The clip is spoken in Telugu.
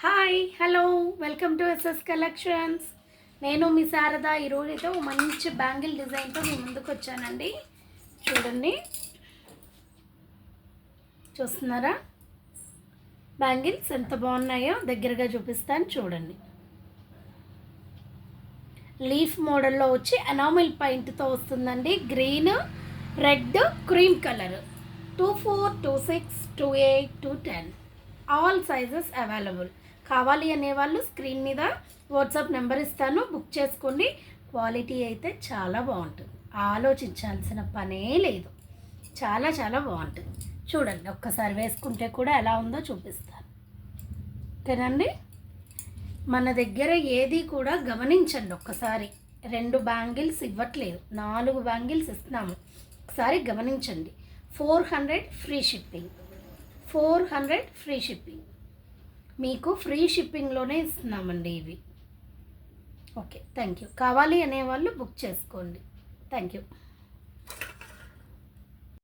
Hi hello welcome to SS collections. నేను మీ శారద. ఈరోజైతే మంచి బ్యాంగిల్ డిజైన్తో మీ ముందుకు వచ్చానండి. చూడండి, చూస్తున్నారా బ్యాంగిల్స్ ఎంత బాగున్నాయో? దగ్గరగా చూపిస్తాను చూడండి. లీఫ్ మోడల్లో వచ్చి ఎనామిల్ పెయింట్తో వస్తుందండి. Green, red, cream colour. 24, 26, 28, 210 all sizes available. కావాలి అనేవాళ్ళు స్క్రీన్ మీద వాట్సాప్ నెంబర్ ఇస్తాను, బుక్ చేసుకోండి. క్వాలిటీ అయితే చాలా బాగుంటుంది, ఆలోచించాల్సిన పనే లేదు. చాలా చాలా బాగుంటుంది. చూడండి, ఒక్కసారి వేసుకుంటే కూడా ఎలా ఉందో చూపిస్తాను. ఓకేనండి, మన దగ్గర ఏది కూడా గమనించండి. ఒక్కసారి 2 బ్యాంగిల్స్ ఇవ్వట్లేదు, 4 బ్యాంగిల్స్ ఇస్తున్నాము. ఒకసారి గమనించండి. 400 ఫ్రీ షిప్పింగ్, 400 ఫ్రీ షిప్పింగ్. మీకు ఫ్రీ షిప్పింగ్లోనే ఇస్తున్నామండి ఇవి. Okay, thank you. కావాలి అనేవాళ్ళు బుక్ చేసుకోండి. Thank you.